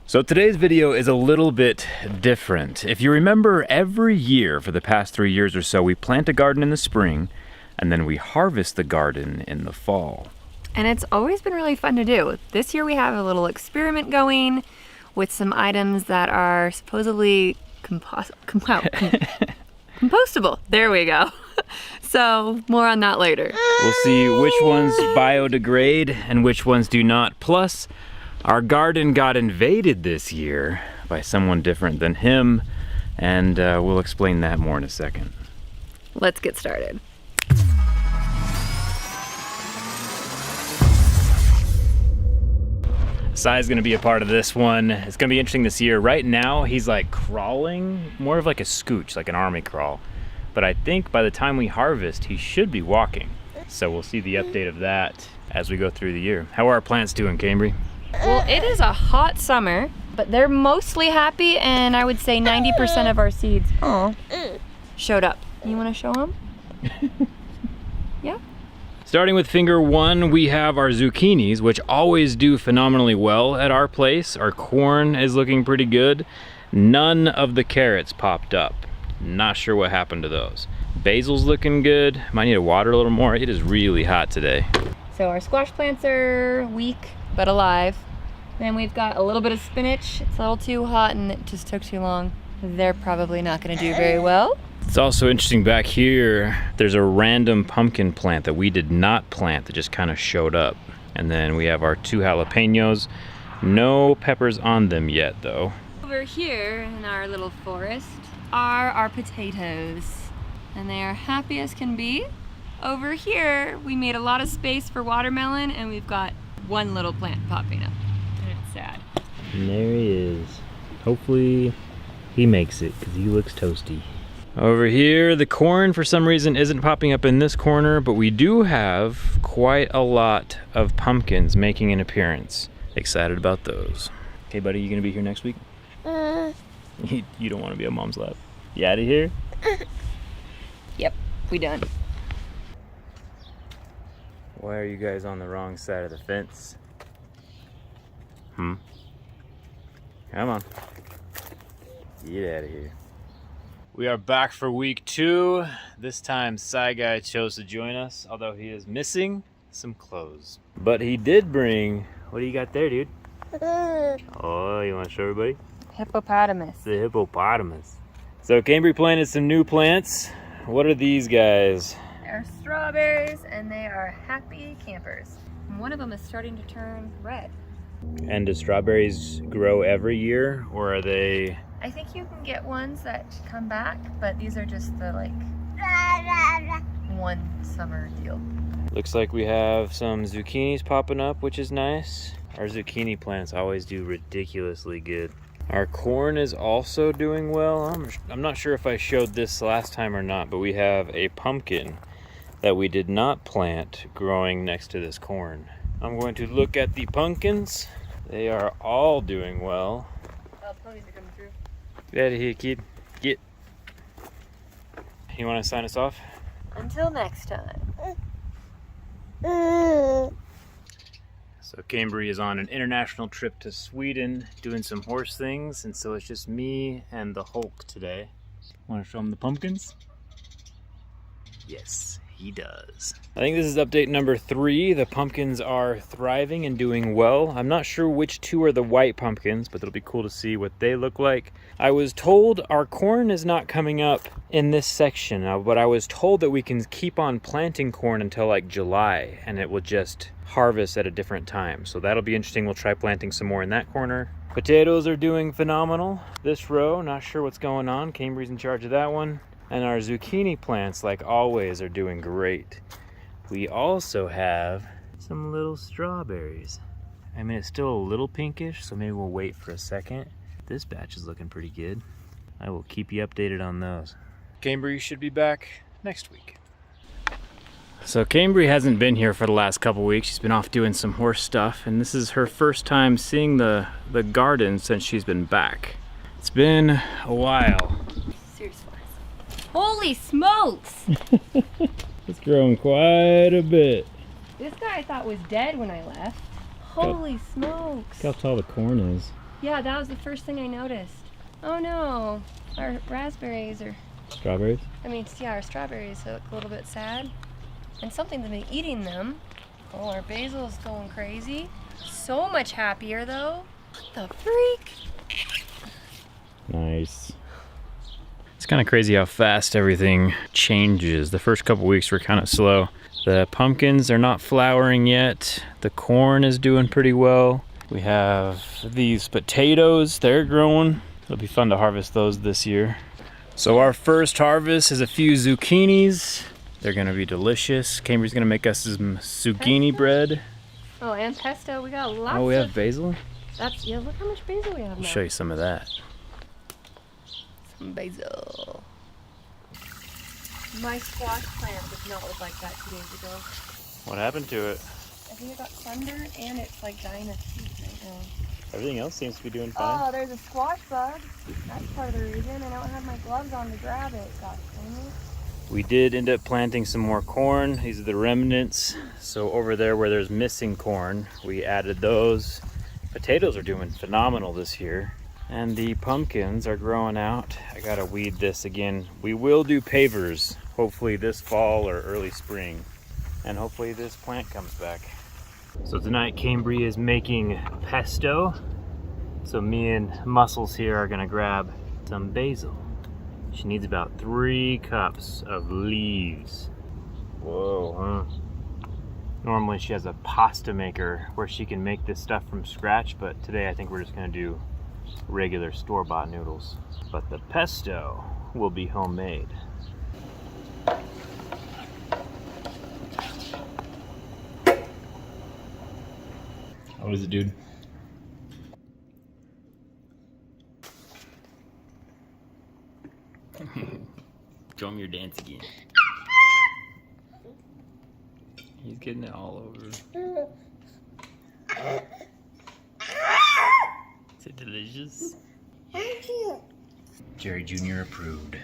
So today's video is a little bit different. If you remember, every year for the past 3 years or so, we plant a garden in the spring and then we harvest the garden in the fall. And it's always been really fun to do. This year we have a little experiment going with some items that are supposedly compostable. There we go. So more on that later. We'll see which ones biodegrade and which ones do not. Plus, our garden got invaded this year by someone different than him, and we'll explain that more in a second. Let's get started. Sai's gonna be a part of this one. It's gonna be interesting this year. Right now, he's like crawling, more of like a scooch, like an army crawl. But I think by the time we harvest, he should be walking. So we'll see the update of that as we go through the year. How are our plants doing, Cambry? Well, it is a hot summer, but they're mostly happy, and I would say 90% of our seeds showed up. You want to show them? Yeah. Starting with finger one, we have our zucchinis, which always do phenomenally well at our place. Our corn is looking pretty good. None of the carrots popped up. Not sure what happened to those. Basil's looking good. Might need to water a little more. It is really hot today. So our squash plants are weak, but alive. Then we've got a little bit of spinach. It's a little too hot and it just took too long. They're probably not gonna do very well. It's also interesting back here, there's a random pumpkin plant that we did not plant that just kind of showed up. And then we have our 2 jalapenos. No peppers on them yet though. Over here in our little forest are our potatoes, and they are happy as can be. Over here, we made a lot of space for watermelon, and we've got one little plant popping up, and it's sad. And there he is. Hopefully he makes it, because he looks toasty. Over here, the corn for some reason isn't popping up in this corner, but we do have quite a lot of pumpkins making an appearance. Excited about those. Okay, buddy, you gonna be here next week? You don't want to be on Mom's lap. You out of here? Yep, we done. Why are you guys on the wrong side of the fence? Come on. Get out of here. We are back for week 2. This time Sai Guy chose to join us, although he is missing some clothes. But he did bring, what do you got there, dude? Oh, you want to show everybody? Hippopotamus. The hippopotamus. So Cambry planted some new plants. What are these guys? They're strawberries, and they are happy campers. And one of them is starting to turn red. And do strawberries grow every year, or are they? I think you can get ones that come back, but these are just the like one summer deal. Looks like we have some zucchinis popping up, which is nice. Our zucchini plants always do ridiculously good. Our corn is also doing well. I'm not sure if I showed this last time or not, but we have a pumpkin that we did not plant growing next to this corn. I'm going to look at the pumpkins. They are all doing well. Oh, ponies are coming through. Get out of here, kid. Get. You want to sign us off? Until next time. So Cambry is on an international trip to Sweden doing some horse things, and so it's just me and the Hulk today. Want to show him the pumpkins? Yes, he does. I think this is update number 3. The pumpkins are thriving and doing well. I'm not sure which 2 are the white pumpkins, but it'll be cool to see what they look like. I was told our corn is not coming up in this section, but I was told that we can keep on planting corn until like July, and it will just harvest at a different time. So that'll be interesting. We'll try planting some more in that corner. Potatoes are doing phenomenal. This row, not sure what's going on. Cambry's in charge of that one. And our zucchini plants, like always, are doing great. We also have some little strawberries. I mean, it's still a little pinkish, so maybe we'll wait for a second. This batch is looking pretty good. I will keep you updated on those. Cambry should be back next week. So Cambry hasn't been here for the last couple weeks. She's been off doing some horse stuff, and this is her first time seeing the garden since she's been back. It's been a while. Seriously. Holy smokes! It's grown quite a bit. This guy I thought was dead when I left. Holy smokes. Look how tall the corn is. Yeah, that was the first thing I noticed. Oh no, our raspberries are... Strawberries? I mean, yeah, our strawberries look a little bit sad. And something's been eating them. Oh, our basil's going crazy. So much happier though. What the freak? Nice. It's kind of crazy how fast everything changes. The first couple weeks were kind of slow. The pumpkins are not flowering yet. The corn is doing pretty well. We have these potatoes, they're growing. It'll be fun to harvest those this year. So our first harvest is a few zucchinis. They're gonna be delicious. Cambry's gonna make us some zucchini bread. Oh, and pesto, we got lots Oh, we have of... basil? Yeah, look how much basil we have I'll now. show you some of that. Some basil. My squash plant did not look like that 2 days ago. What happened to it? I think it got sunburned and it's like dying of heat right now. Everything else seems to be doing fine. Oh, there's a squash bug. That's part of the reason. I don't have my gloves on to grab it. Gosh dang it. We did end up planting some more corn. These are the remnants. So over there where there's missing corn, we added those. Potatoes are doing phenomenal this year. And the pumpkins are growing out. I gotta weed this again. We will do pavers, hopefully this fall or early spring. And hopefully this plant comes back. So tonight Cambry is making pesto. So me and Muscles here are gonna grab some basil. She needs about 3 cups of leaves. Whoa, huh? Normally she has a pasta maker where she can make this stuff from scratch, but today I think we're just gonna do regular store-bought noodles. But the pesto will be homemade. What is it, dude? Show him your dance again. He's getting it all over. Is it delicious? Jerry Jr. approved.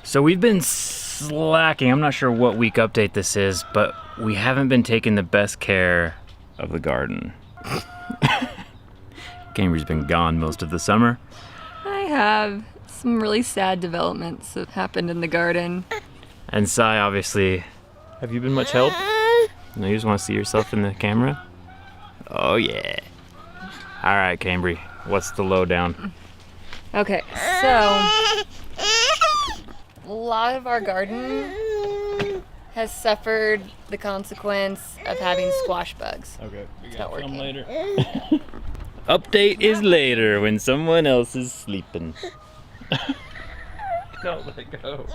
So we've been slacking. I'm not sure what week update this is, but we haven't been taking the best care of the garden. Cambry's been gone most of the summer. I have some really sad developments that happened in the garden. And Sai, obviously, have you been much help? No, you just want to see yourself in the camera? Oh yeah. All right, Cambry, what's the lowdown? Okay, so a lot of our garden has suffered the consequence of having squash bugs. Okay, we got some later. Update is later when someone else is sleeping. Don't let it go.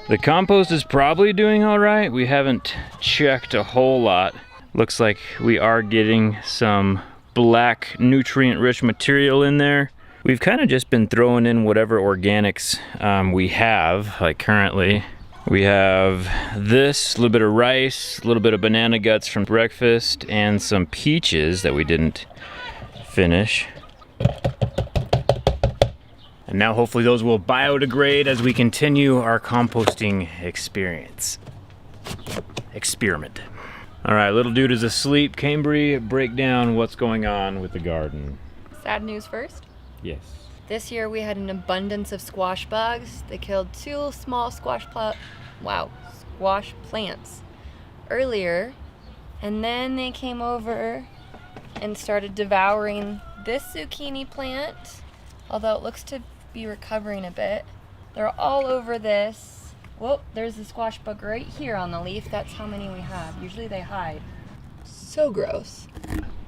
The compost is probably doing all right. We haven't checked a whole lot. Looks like we are getting some black nutrient-rich material in there. We've kind of just been throwing in whatever organics we have. Like currently, we have this, a little bit of rice, a little bit of banana guts from breakfast, and some peaches that we didn't finish. And now hopefully those will biodegrade as we continue our composting experiment. All right, little dude is asleep. Cambry, break down what's going on with the garden. Sad news first. Yes. This year we had an abundance of squash bugs. They killed 2 small squash plants earlier, and then they came over and started devouring this zucchini plant, although it looks to be recovering a bit. They're all over this. Whoop, there's the squash bug right here on the leaf. That's how many we have. Usually they hide. So gross.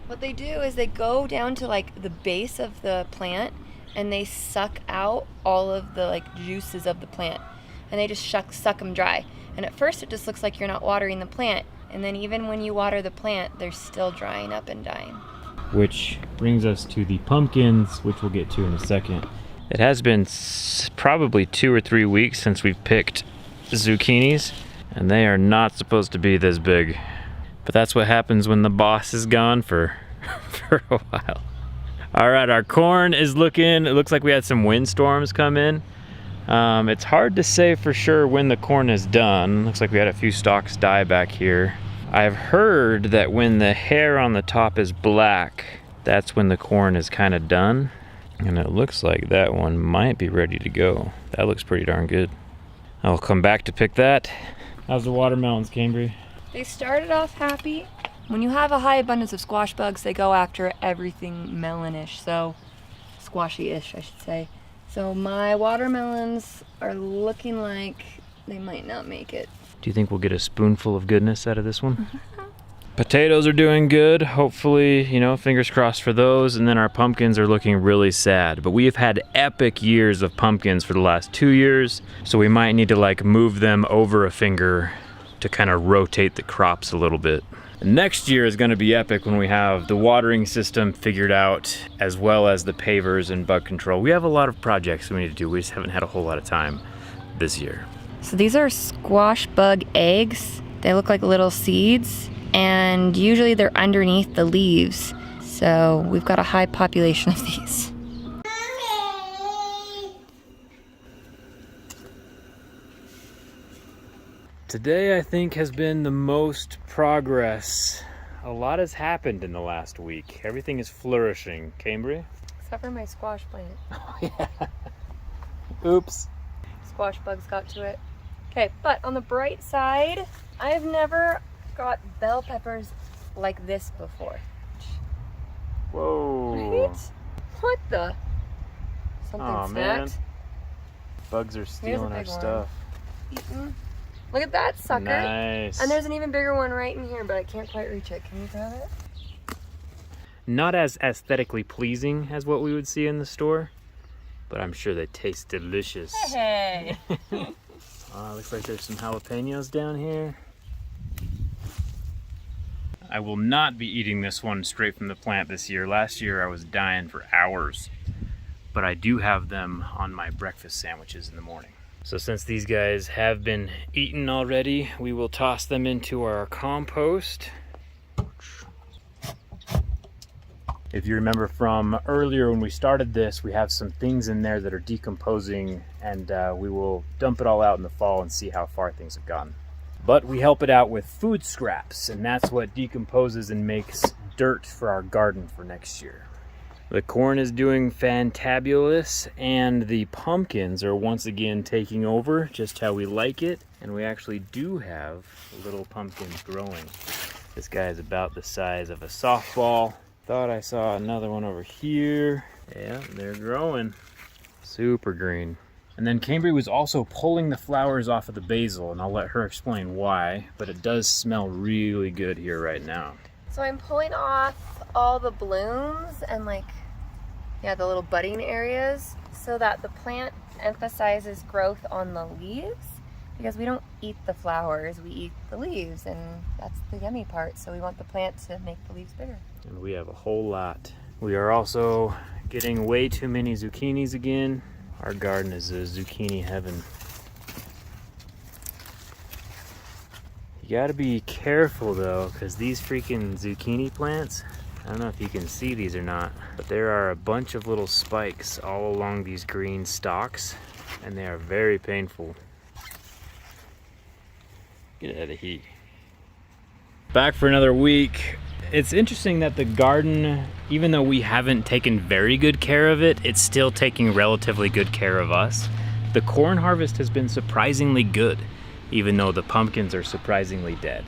What they do is they go down to like the base of the plant and they suck out all of the like juices of the plant, and they just suck them dry. And at first it just looks like you're not watering the plant, and then even when you water the plant, they're still drying up and dying. Which brings us to the pumpkins, which we'll get to in a second. It has been probably 2 or 3 weeks since we've picked zucchinis, and they are not supposed to be this big. But that's what happens when the boss is gone for a while. All right, our corn is looking, it looks like we had some windstorms come in. It's hard to say for sure when the corn is done. Looks like we had a few stalks die back here. I've heard that when the hair on the top is black, that's when the corn is kind of done. And it looks like that one might be ready to go. That looks pretty darn good. I'll come back to pick that. How's the watermelons, Cambry? They started off happy. When you have a high abundance of squash bugs, they go after everything melonish, so squashy-ish, I should say. So my watermelons are looking like they might not make it. Do you think we'll get a spoonful of goodness out of this one? Potatoes are doing good. Hopefully, you know, fingers crossed for those. And then our pumpkins are looking really sad. But we have had epic years of pumpkins for the last 2 years. So we might need to like move them over a finger to kind of rotate the crops a little bit. Next year is going to be epic when we have the watering system figured out, as well as the pavers and bug control. We have a lot of projects we need to do. We just haven't had a whole lot of time this year. So these are squash bug eggs. They look like little seeds, and usually they're underneath the leaves. So we've got a high population of these. Today, I think, has been the most progress. A lot has happened in the last week. Everything is flourishing. Cambry? Except for my squash plant. Oh, yeah. Oops. Squash bugs got to it. Okay, but on the bright side, I've never got bell peppers like this before. Whoa. Right? What the? Something Oh, snacked. man. Bugs are stealing our big one. stuff. Look at that sucker. Nice. And there's an even bigger one right in here, but I can't quite reach it. Can you grab it? Not as aesthetically pleasing as what we would see in the store, but I'm sure they taste delicious. Hey! Looks like there's some jalapenos down here. I will not be eating this one straight from the plant this year. Last year I was dying for hours, but I do have them on my breakfast sandwiches in the morning. So since these guys have been eaten already, we will toss them into our compost. If you remember from earlier when we started this, we have some things in there that are decomposing, and we will dump it all out in the fall and see how far things have gotten. But we help it out with food scraps, and that's what decomposes and makes dirt for our garden for next year. The corn is doing fantabulous, and the pumpkins are once again taking over just how we like it. And we actually do have little pumpkins growing. This guy is about the size of a softball. Thought I saw another one over here. Yeah, they're growing. Super green. And then Cambry was also pulling the flowers off of the basil, and I'll let her explain why, but it does smell really good here right now. So I'm pulling off all the blooms and the little budding areas so that the plant emphasizes growth on the leaves, because we don't eat the flowers, we eat the leaves, and that's the yummy part. So we want the plant to make the leaves bigger. And we have a whole lot. We are also getting way too many zucchinis again. Our garden is a zucchini heaven. You gotta be careful though, because these freaking zucchini plants, I don't know if you can see these or not, but there are a bunch of little spikes all along these green stalks, and they are very painful. Get out of here. Back for another week. It's interesting that the garden, even though we haven't taken very good care of it, it's still taking relatively good care of us. The corn harvest has been surprisingly good, even though the pumpkins are surprisingly dead.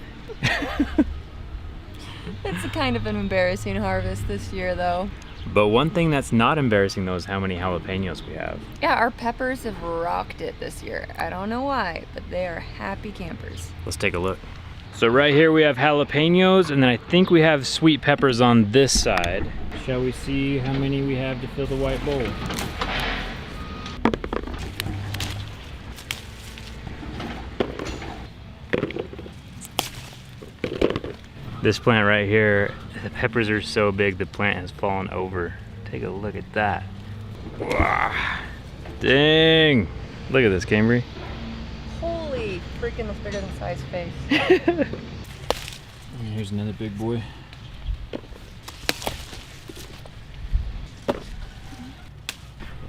It's a kind of an embarrassing harvest this year, though. But one thing that's not embarrassing though is how many jalapenos we have. Yeah, our peppers have rocked it this year. I don't know why, but they are happy campers. Let's take a look. So right here we have jalapenos, and then I think we have sweet peppers on this side. Shall we see how many we have to fill the white bowl? This plant right here, the peppers are so big the plant has fallen over. Take a look at that. Wow. Dang! Look at this, Cambry. Holy freaking, that's bigger than size face. Here's another big boy.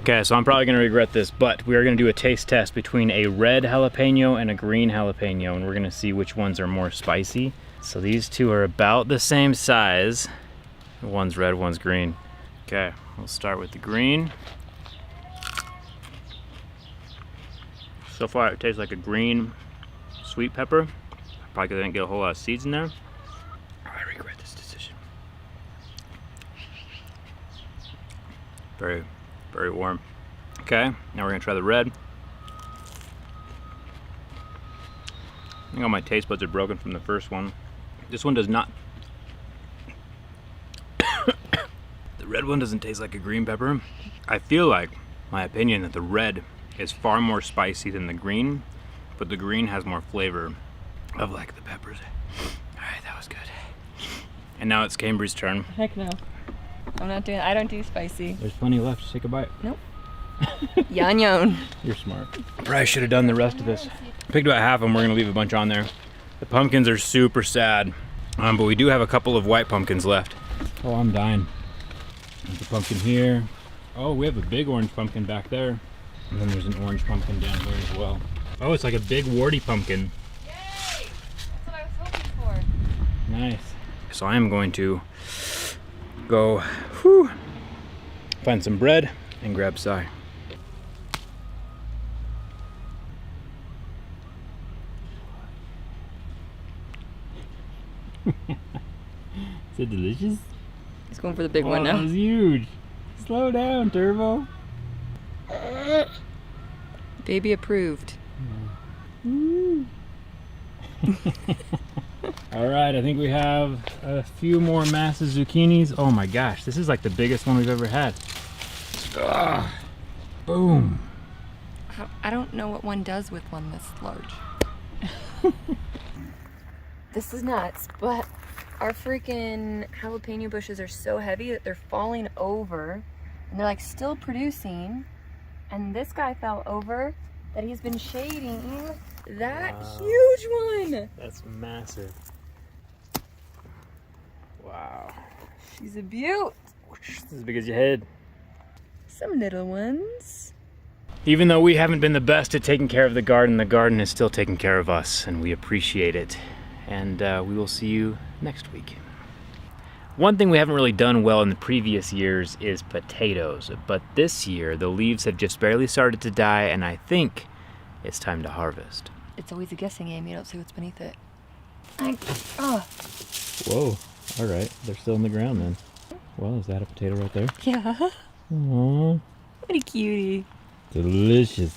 Okay, so I'm probably gonna regret this, but we are gonna do a taste test between a red jalapeno and a green jalapeno, and we're gonna see which ones are more spicy. So these two are about the same size. One's red, one's green. Okay, we'll start with the green. So far it tastes like a green sweet pepper. Probably because I didn't get a whole lot of seeds in there. I regret this decision. Very, very warm. Okay, now we're gonna try the red. I think all my taste buds are broken from the first one. This one does not. The red one doesn't taste like a green pepper. I feel like, my opinion, that the red is far more spicy than the green, but the green has more flavor of like the peppers. All right, that was good. And now it's Cambry's turn. Heck no. I don't do spicy. There's plenty left. Just take a bite. Nope. Yon yon. You're smart. Probably should have done the rest of this. Picked about half of them. We're gonna leave a bunch on there. The pumpkins are super sad, but we do have a couple of white pumpkins left. Oh, I'm dying. There's a pumpkin here. Oh, we have a big orange pumpkin back there. And then there's an orange pumpkin down here as well. Oh, it's like a big warty pumpkin. Yay! That's what I was hoping for. Nice. So I am going to go find some bread and grab Sai. Is it delicious? He's going for the big one now. That was huge. Slow down, Turbo. Baby approved. All right, I think we have a few more massive zucchinis. Oh my gosh, this is like the biggest one we've ever had. Ugh. Boom. I don't know what one does with one this large. This is nuts, but our freaking jalapeno bushes are so heavy that they're falling over and they're like still producing. And this guy fell over that he's been shading that huge one. That's massive. Wow. She's a beaut. It's as big as your head. Some little ones. Even though we haven't been the best at taking care of the garden is still taking care of us, and we appreciate it. And we will see you next week. One thing we haven't really done well in the previous years is potatoes, but this year the leaves have just barely started to die, and I think it's time to harvest. It's always a guessing game. You don't see what's beneath it. Whoa, all right, they're still in the ground then. Well, is that a potato right there? Yeah. Aww. What a cutie. Delicious.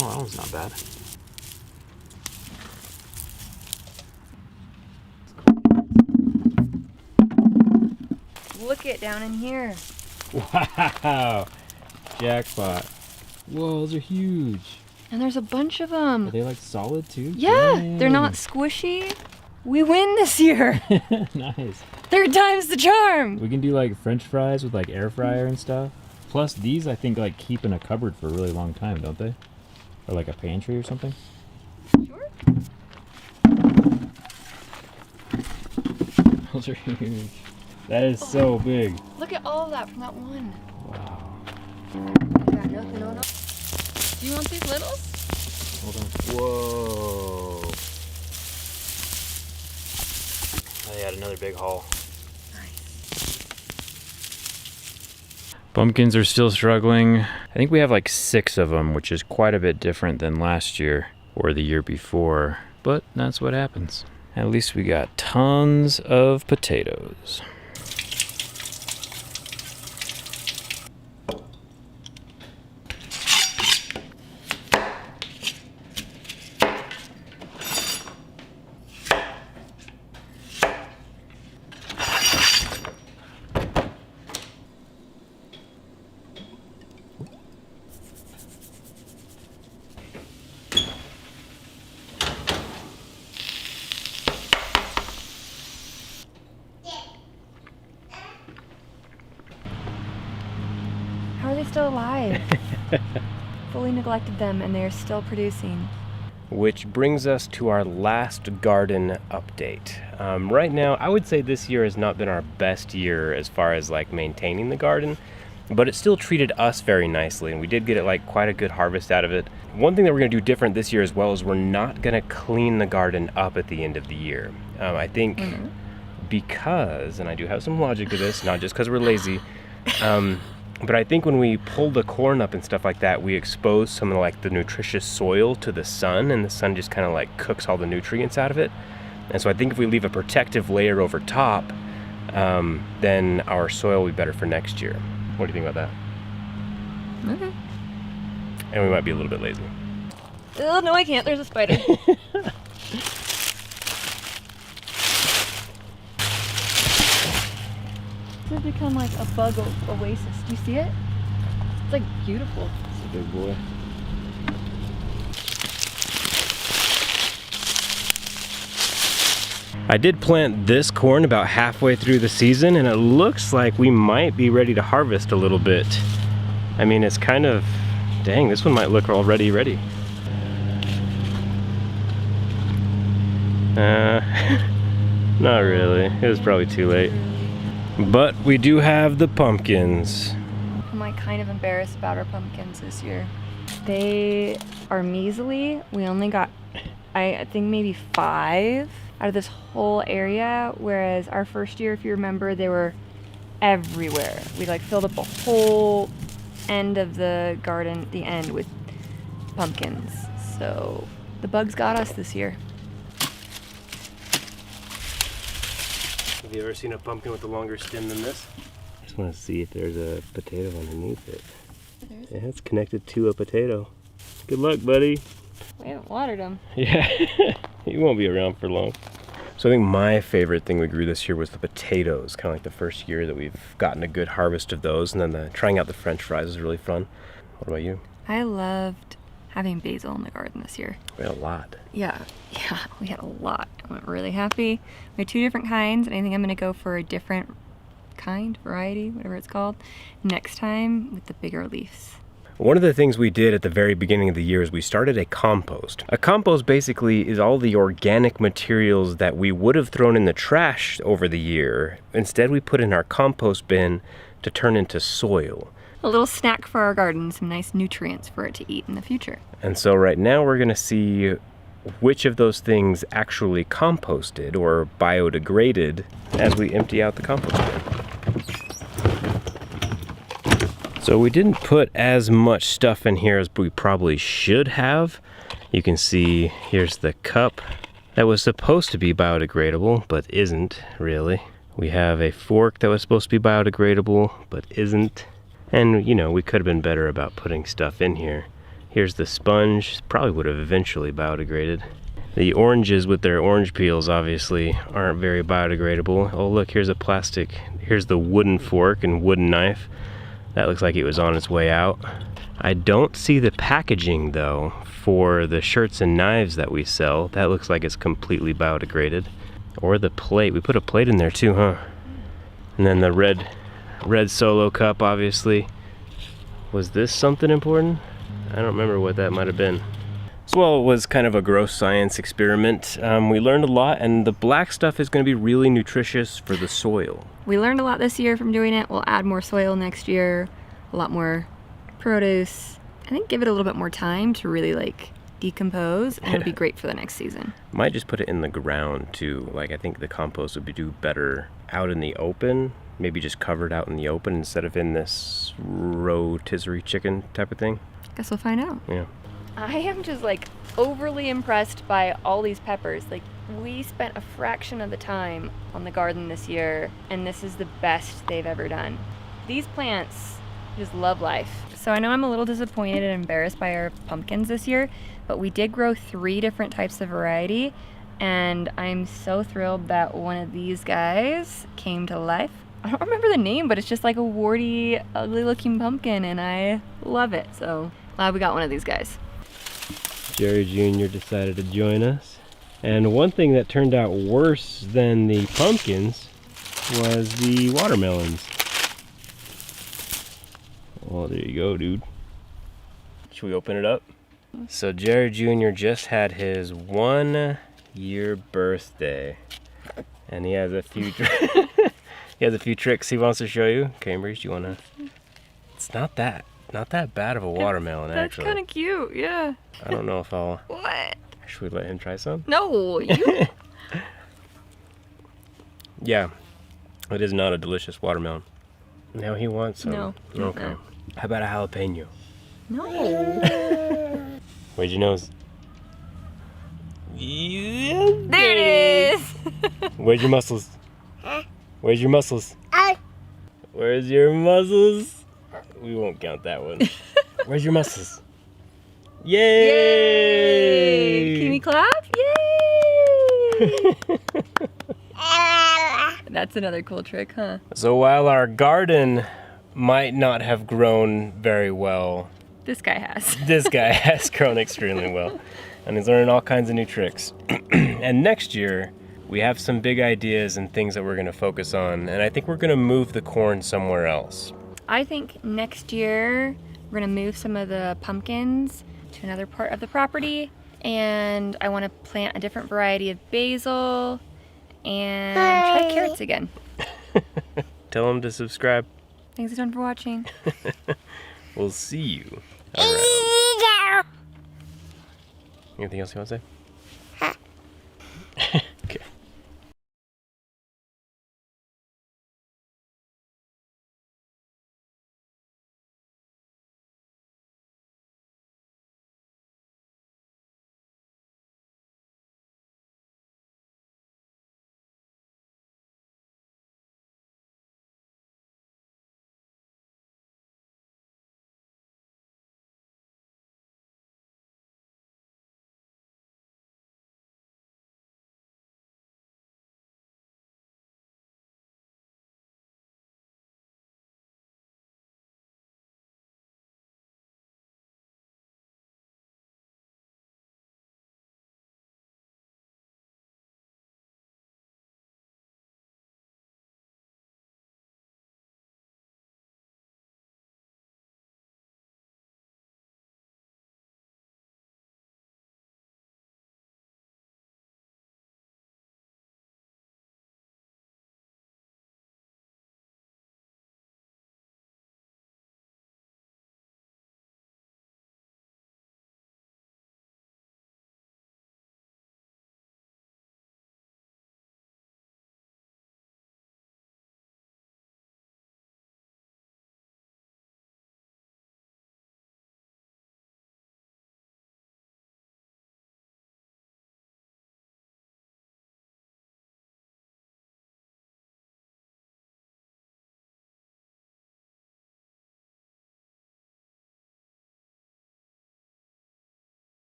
Oh, that one's not bad. Look it down in here. Wow! Jackpot. Whoa, those are huge. And there's a bunch of them. Are they like solid too? Yeah, Dang. they're not squishy. We win this year. Nice. 3rd time's the charm. We can do like French fries with like air fryer and stuff. Plus these I think like keep in a cupboard for a really long time, don't they? Or like a pantry or something. Sure. Those are huge. That is so big. Look at all of that from that one. Wow. Yeah, nothing on it. Do you want these littles? Hold on. Whoa. Oh, yeah, another big haul. Pumpkins are still struggling. I think we have like 6 of them, which is quite a bit different than last year or the year before. But that's what happens. At least we got tons of potatoes. How are they still alive? Fully neglected them and they're still producing. Which brings us to our last garden update. Right now, I would say this year has not been our best year as far as like maintaining the garden, but it still treated us very nicely, and we did get like quite a good harvest out of it. One thing that we're gonna do different this year as well is we're not gonna clean the garden up at the end of the year. I think because, and I do have some logic to this, not just because we're lazy, but I think when we pull the corn up and stuff like that, we expose some of like the nutritious soil to the sun, and the sun just kind of like cooks all the nutrients out of it. And so I think if we leave a protective layer over top, then our soil will be better for next year. What do you think about that? Okay. And we might be a little bit lazy. Oh, no, I can't. There's a spider. This has become like a bug oasis. Do you see it? It's like beautiful. It's a big boy. I did plant this corn about halfway through the season, and it looks like we might be ready to harvest a little bit. I mean, it's kind of, dang, this one might look already ready. Not really. It was probably too late. But we do have the pumpkins. I'm like kind of embarrassed about our pumpkins this year. They are measly. We only got, I think maybe 5 out of this whole area, whereas our first year, if you remember, they were everywhere. We like filled up the whole end of the garden, the end, with pumpkins. So the bugs got us this year. Have you ever seen a pumpkin with a longer stem than this? I just want to see if there's a potato underneath it. Yeah, it's connected to a potato. Good luck, buddy. We haven't watered them. Yeah, he won't be around for long. So I think my favorite thing we grew this year was the potatoes. Kind of like the first year that we've gotten a good harvest of those, and then trying out the French fries is really fun. What about you? I loved having basil in the garden this year. We had a lot. Yeah, we had a lot. I'm really happy. We had 2 different kinds, and I think I'm gonna go for a different kind, variety, whatever it's called, next time with the bigger leaves. One of the things we did at the very beginning of the year is we started a compost. A compost basically is all the organic materials that we would have thrown in the trash over the year. Instead, we put in our compost bin to turn into soil. A little snack for our garden, some nice nutrients for it to eat in the future. And so right now we're gonna see which of those things actually composted or biodegraded as we empty out the compost bin. So we didn't put as much stuff in here as we probably should have. You can see here's the cup that was supposed to be biodegradable, but isn't really. We have a fork that was supposed to be biodegradable, but isn't. And you know, we could have been better about putting stuff in here. Here's the sponge, probably would have eventually biodegraded. The oranges with their orange peels obviously aren't very biodegradable. Oh look, here's a plastic, here's the wooden fork and wooden knife. That looks like it was on its way out. I don't see the packaging though for the shirts and knives that we sell. That looks like it's completely biodegraded. Or the plate, we put a plate in there too, huh? And then the red Solo cup, obviously. Was this something important? I don't remember what that might have been. So, well, it was kind of a gross science experiment. We learned a lot, and the black stuff is going to be really nutritious for the soil. We learned a lot this year from doing it. We'll add more soil next year, a lot more produce. I think give it a little bit more time to really like decompose, and it'll be great for the next season. Might just put it in the ground too. Like, I think the compost would do better out in the open. Maybe just cover it out in the open instead of in this rotisserie chicken type of thing. Guess we'll find out. Yeah. I am just like overly impressed by all these peppers. Like, we spent a fraction of the time on the garden this year, and this is the best they've ever done. These plants just love life. So I know I'm a little disappointed and embarrassed by our pumpkins this year, but we did grow 3 different types of variety, and I'm so thrilled that one of these guys came to life. I don't remember the name, but it's just like a warty, ugly looking pumpkin, and I love it. So glad we got one of these guys. Jerry Jr. decided to join us. And one thing that turned out worse than the pumpkins was the watermelons. Well, there you go, dude. Should we open it up? So Jerry Jr. just had his 1-year birthday, and he has a few he has a few tricks he wants to show you. Cambridge, do you want to It's not that bad of a watermelon, That's actually. kind of cute, yeah. I don't know if I'll... What? Should we let him try some? No, you. Yeah, it is not a delicious watermelon. Now he wants some. No. Okay. How about a jalapeno? No. Where's your nose? Yeah, There it is. Where's your muscles? Where's your muscles? Where's your muscles? We won't count that one. Where's your muscles? Yay! Yay! Can we clap? Yay! That's another cool trick, huh? So while our garden might not have grown very well, This guy has. this guy has grown extremely well. And he's learning all kinds of new tricks. And next year, we have some big ideas and things that we're gonna focus on. And I think we're gonna move the corn somewhere else. I think next year we're gonna move some of the pumpkins to another part of the property, and I want to plant a different variety of basil and try carrots again. Tell them to subscribe. Thanks a ton for watching. We'll see you around. Anything else you want to say?